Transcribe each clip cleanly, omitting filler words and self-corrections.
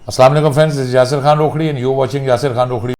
अस्सलाम वालेकुम friends, this is Yasir Khan Rokhri and you watching Yasir Khan Rokhri.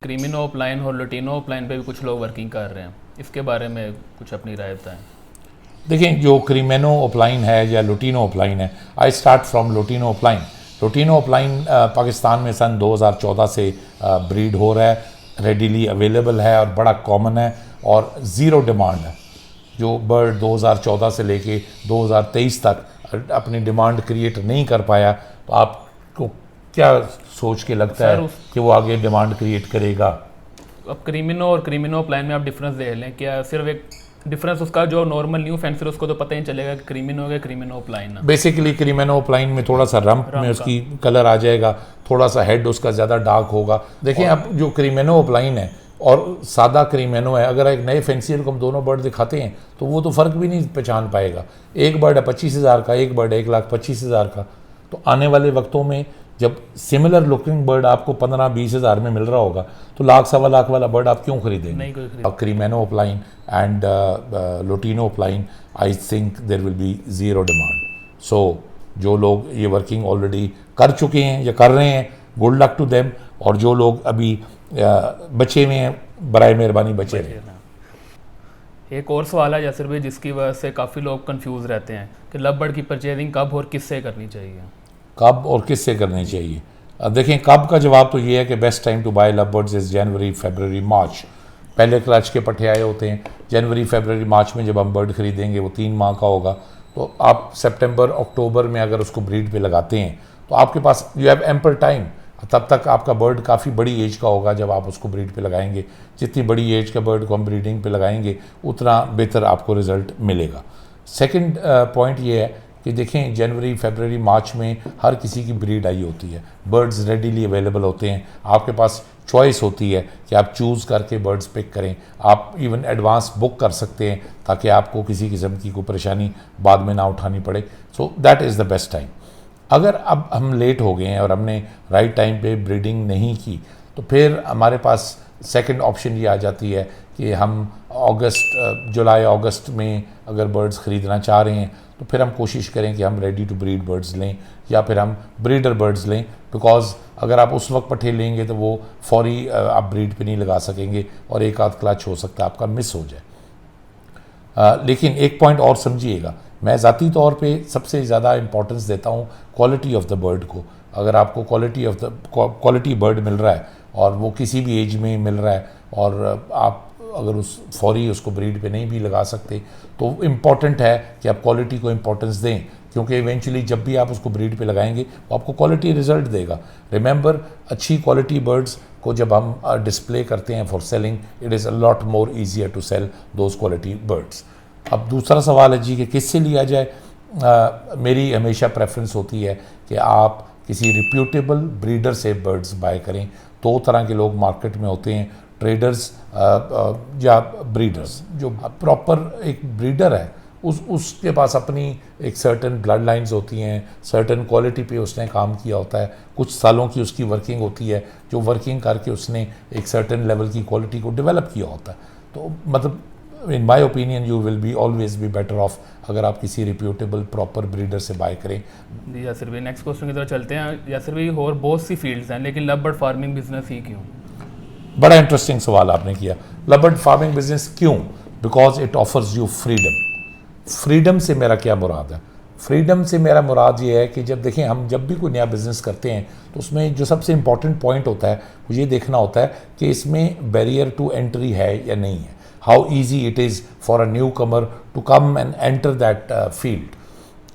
क्रीमिनो offline और लुटिनो ऑफलाइन पे भी कुछ लोग वर्किंग कर रहे हैं, इसके बारे में कुछ अपनी राय बताएं। देखें, जो क्रीमेनो ओपलाइन है या लुटिनो ओपलाइन है, I start from lutino opaline. Lutino opaline Pakistan में सन 2014 से ब्रीड हो रहा है, रेडीली अवेलेबल है और बड़ा कॉमन है और ज़ीरो डिमांड है। जो बर्ड 2014 से लेके 2023 तक अपनी डिमांड क्रिएट नहीं कर पाया, तो आपको क्या सोच के लगता सर है कि वो आगे डिमांड क्रिएट करेगा? अब क्रीमिनो और क्रीमिनो ऑफलाइन में आप डिफरेंस देख लें, क्या सिर्फ एक डिफरेंस उसका जो नॉर्मल न्यू फेंसर उसको तो पता ही चलेगा कि क्रीमिनो है क्रीमिनो ऑफलाइन ना। बेसिकली क्रीमेनो ओपलाइन में थोड़ा सा रंप में उसकी कलर आ जाएगा, थोड़ा सा हेड उसका ज़्यादा डार्क होगा। देखें, अब जो क्रीमेनो ओपलाइन है और सादा क्रीमेनो है, अगर एक नए फैंसियर को हम दोनों बर्ड दिखाते हैं तो वो तो फ़र्क भी नहीं पहचान पाएगा। एक बर्ड है 25,000 का, एक बर्ड है 1,25,000 का। तो आने वाले वक्तों में जब सिमिलर लुकिंग बर्ड आपको 15-20 हज़ार में मिल रहा होगा, तो लाख सवा लाख वाला बर्ड आप क्यों खरीदेंगे? नहीं कोई खरीद। Creamino opaline and lutino opaline, I think there will be zero demand. So जो लोग ये वर्किंग ऑलरेडी कर चुके हैं या कर रहे हैं, गुड लक टू देम। और जो लोग अभी बचे हुए हैं, बराए मेहरबानी बचे रहें। एक और सवाल है जैसे भाई, जिसकी वजह से काफ़ी लोग कंफ्यूज रहते हैं कि लव बर्ड की परचेजिंग कब और किससे करनी चाहिए। कब और किससे करनी चाहिए? देखें, कब का जवाब तो ये है कि best time to buy love birds is January, February, March. पहले क्लच के पट्टे आए होते हैं जनवरी, फरवरी, मार्च में। जब हम बर्ड खरीदेंगे वो 3 माह का होगा, तो आप सितंबर, अक्टूबर में अगर उसको ब्रीड पे लगाते हैं तो आपके पास यू हैव एम्पल टाइम। तब तक आपका बर्ड काफ़ी बड़ी एज का होगा जब आप उसको ब्रीड पे लगाएंगे। जितनी बड़ी एज का बर्ड को हम ब्रीडिंग पे लगाएंगे, उतना बेहतर आपको रिजल्ट मिलेगा। सेकंड पॉइंट ये है कि देखें, जनवरी, फरवरी, मार्च में हर किसी की ब्रीड आई होती है, बर्ड्स रेडीली अवेलेबल होते हैं, आपके पास चॉइस होती है कि आप चूज़ करके बर्ड्स पिक करें। आप इवन एडवांस बुक कर सकते हैं ताकि आपको किसी किस्म की कोई परेशानी बाद में ना उठानी पड़े। सो that is the best time. अगर अब हम लेट हो गए हैं और हमने राइट टाइम पे ब्रीडिंग नहीं की, तो फिर हमारे पास सेकंड ऑप्शन ये आ जाती है कि हम जुलाई अगस्त में अगर बर्ड्स ख़रीदना चाह रहे हैं, तो फिर हम कोशिश करें कि हम रेडी टू ब्रीड बर्ड्स लें या फिर हम ब्रीडर बर्ड्स लें। बिकॉज अगर आप उस वक्त पट्टे लेंगे तो वो फौरी आप ब्रीड पे नहीं लगा सकेंगे और एक आध क्लच हो सकता है आपका मिस हो जाए। लेकिन एक पॉइंट और समझिएगा, मैं ज़ाती तौर पे सबसे ज़्यादा इंपॉर्टेंस देता हूँ क्वालिटी ऑफ द बर्ड को। अगर आपको क्वालिटी बर्ड मिल रहा है और वो किसी भी एज में मिल रहा है और आप अगर उस फौरी उसको ब्रीड पे नहीं भी लगा सकते, तो इम्पॉर्टेंट है कि आप क्वालिटी को इम्पोर्टेंस दें, क्योंकि इवेंचुअली जब भी आप उसको ब्रीड पे लगाएंगे वो आपको क्वालिटी रिजल्ट देगा। रिमेंबर, अच्छी क्वालिटी बर्ड्स को जब हम डिस्प्ले करते हैं for selling, it is a lot more easier to sell those quality birds. अब दूसरा सवाल है जी कि किससे लिया जाए। मेरी हमेशा प्रेफरेंस होती है कि आप किसी रिप्यूटेबल ब्रीडर से बर्ड्स बाय करें। 2 तरह के लोग मार्केट में होते हैं, ट्रेडर्स या ब्रीडर्स। जो प्रॉपर एक ब्रीडर है उसके पास अपनी एक सर्टन ब्लड लाइंस होती हैं, सर्टन क्वालिटी पे उसने काम किया होता है, कुछ सालों की उसकी वर्किंग होती है, जो वर्किंग करके उसने एक सर्टन लेवल की क्वालिटी को डेवलप किया होता है। तो मतलब in my opinion you will be always be better off अगर आप किसी रिप्यूटेबल प्रॉपर ब्रीडर से बाय करें। जी यासिर भाई, नेक्स्ट क्वेश्चन की तरफ चलते हैं। यासिर भाई, और बहुत सी फील्ड्स हैं, लेकिन लव बर्ड फार्मिंग बिजनेस ही क्यों? बड़ा इंटरेस्टिंग सवाल आपने किया। लव बर्ड फार्मिंग बिजनेस क्यों? Because it offers you freedom. Freedom से मेरा क्या मुराद है? फ्रीडम से मेरा मुराद ये है कि जब भी कोई नया बिज़नेस करते हैं तो उसमें जो सबसे इम्पॉर्टेंट पॉइंट होता है वो ये देखना होता है कि इसमें बैरियर टू एंट्री है या नहीं है। How easy it is for a newcomer to come and enter that field.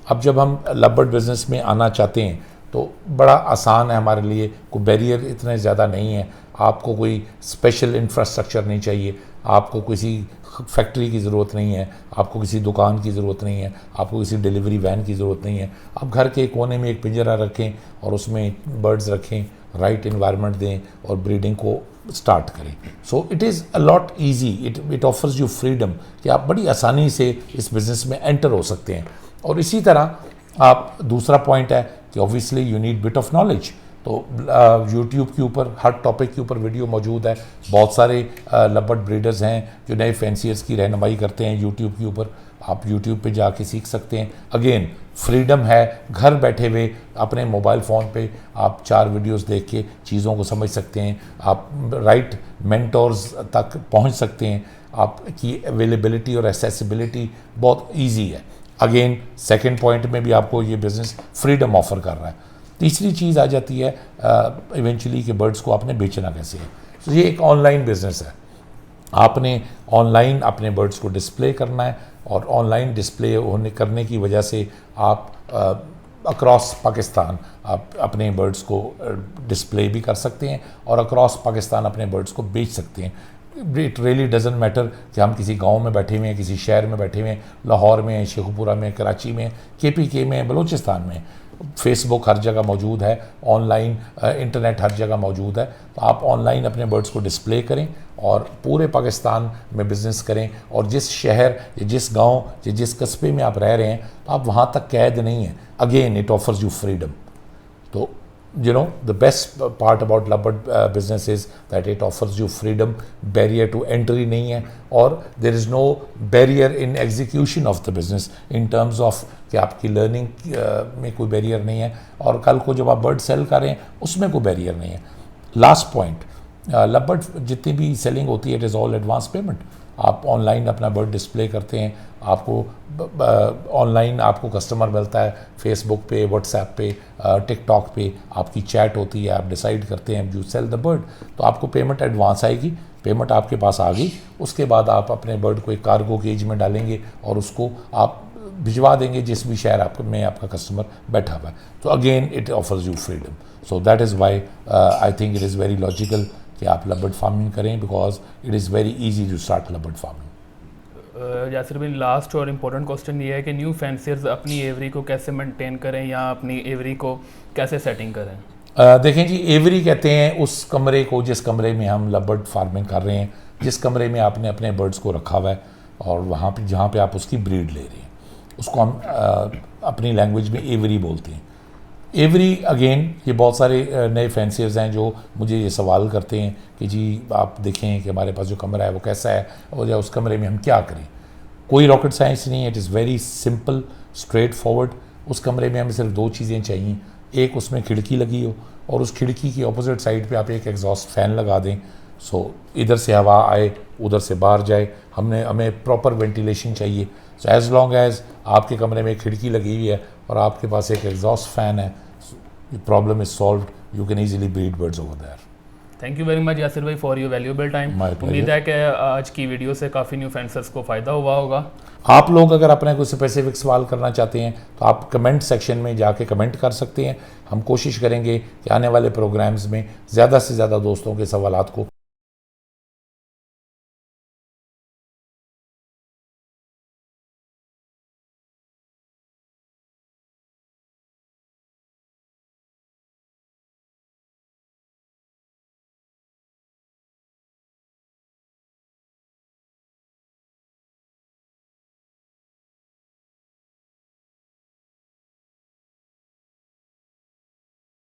अब जब हम लव बर्ड बिज़नेस में आना चाहते हैं तो बड़ा आसान है हमारे लिए, कोई बैरियर इतने ज़्यादा नहीं है। आपको कोई स्पेशल इंफ्रास्ट्रक्चर नहीं चाहिए, आपको किसी फैक्ट्री की ज़रूरत नहीं है, आपको किसी दुकान की ज़रूरत नहीं है, आपको किसी डिलीवरी वैन की ज़रूरत नहीं है। आप घर के कोने में एक पिंजरा रखें और उसमें बर्ड्स रखें, राइट इन्वायरमेंट दें और ब्रीडिंग को स्टार्ट करें। So it is a lot easy, it offers you freedom कि आप बड़ी आसानी से इस बिज़नेस में एंटर हो सकते हैं। और इसी तरह आप दूसरा पॉइंट है कि obviously you need bit of knowledge. तो यूट्यूब के ऊपर हर टॉपिक के ऊपर वीडियो मौजूद है। बहुत सारे लबर्ड ब्रीडर्स हैं जो नए फैंसियर्स की रहनुमाई करते हैं यूट्यूब के ऊपर। आप यूट्यूब पे जाके सीख सकते हैं। अगेन फ्रीडम है, घर बैठे हुए अपने मोबाइल फ़ोन पे आप 4 वीडियोस देख के चीज़ों को समझ सकते हैं। आप राइट मेंटोर्स तक पहुंच सकते हैं। आपकी अवेलेबिलिटी और एक्सेसिबिलिटी बहुत इजी है। अगेन सेकंड पॉइंट में भी आपको ये बिज़नेस फ्रीडम ऑफर कर रहा है। तीसरी चीज़ आ जाती है इवेंचुअली कि बर्ड्स को आपने बेचना कैसे है। तो ये एक ऑनलाइन बिज़नेस है। आपने ऑनलाइन अपने बर्ड्स को डिस्प्ले करना है और ऑनलाइन डिस्प्ले होने करने की वजह से आप अक्रॉस पाकिस्तान आप अपने बर्ड्स को डिस्प्ले भी कर सकते हैं और अक्रॉस पाकिस्तान अपने बर्ड्स को बेच सकते हैं। इट रियली डजेंट मैटर कि हम किसी गांव में बैठे हुए हैं, किसी शहर में बैठे हुए हैं, लाहौर में, शेखुपुरा में, कराची में, KPK में, बलूचिस्तान में। फेसबुक हर जगह मौजूद है, ऑनलाइन इंटरनेट हर जगह मौजूद है। तो आप ऑनलाइन अपने बर्ड्स को डिस्प्ले करें और पूरे पाकिस्तान में बिज़नेस करें। और जिस शहर या जिस गांव या जिस कस्बे में आप रह रहे हैं तो आप वहाँ तक कैद नहीं हैं। Again it offers you freedom. तो you know the best part about Lubberd business is that it offers you freedom, barrier to entry नहीं है और there is no barrier in execution of the business in terms of कि आपकी learning में कोई barrier नहीं है और कल को जब आप बर्ड सेल करें उसमें कोई बैरियर नहीं है। लास्ट पॉइंट, लबर्ड जितनी भी सेलिंग होती है it is all advance payment. आप ऑनलाइन अपना बर्ड डिस्प्ले करते हैं, आपको ऑनलाइन आपको कस्टमर मिलता है फेसबुक पे, व्हाट्सएप पे, टिकटॉक पे आपकी चैट होती है, आप डिसाइड करते हैं यू सेल द बर्ड, तो आपको पेमेंट एडवांस आएगी। पेमेंट आपके पास आ गई, उसके बाद आप अपने बर्ड को एक कार्गो केज में डालेंगे और उसको आप भिजवा देंगे जिस भी शहर आप में आपका कस्टमर बैठा हुआ है। तो again it offers you freedom. So that is why I think it is very logical कि आप लबर्ड फार्मिंग करें because it is very easy to start lovebird farming. Yasir भाई, लास्ट और इम्पोर्टेंट क्वेश्चन ये है कि न्यू फैंसियर्स अपनी every को कैसे मेंटेन करें या अपनी एवरी को कैसे सेटिंग करें? देखें जी, एवरी कहते हैं उस कमरे को जिस कमरे में हम लबर्ड फार्मिंग कर रहे हैं, जिस कमरे में आपने अपने बर्ड्स को रखा हुआ है और वहाँ पे जहाँ पे आप उसकी ब्रीड ले रहे हैं उसको हम अपनी लैंग्वेज में एवरी बोलते हैं। एवरी अगेन ये बहुत सारे नए फैंसियर्स हैं जो मुझे ये सवाल करते हैं कि जी आप देखें कि हमारे पास जो कमरा है वो कैसा है और या उस कमरे में हम क्या करें। कोई रॉकेट साइंस नहीं है, it is very simple, straight forward. उस कमरे में हमें सिर्फ 2 चीज़ें चाहिए, एक उसमें खिड़की लगी हो और उस खिड़की की अपोजिट साइड पे आप एक एग्जॉस्ट फैन लगा दें। सो इधर से हवा आए, उधर से बाहर जाए। हमें प्रॉपर वेंटिलेशन चाहिए। सो एज़ लॉन्ग एज़ आपके कमरे में खिड़की लगी हुई है और आपके पास एक एग्जॉस्ट फैन है, problem is solved. You can easily breed birds over there. Thank you very much Yasir भाई फॉर योर वैल्यूएबल टाइम। उम्मीद है कि आज की वीडियो से काफ़ी न्यू फैंसर्स को फ़ायदा हुआ होगा। आप लोग अगर अपने कोई स्पेसिफिक सवाल करना चाहते हैं तो आप कमेंट सेक्शन में जाके कमेंट कर सकते हैं। हम कोशिश करेंगे कि आने वाले प्रोग्राम्स में ज़्यादा से ज़्यादा दोस्तों के सवालात को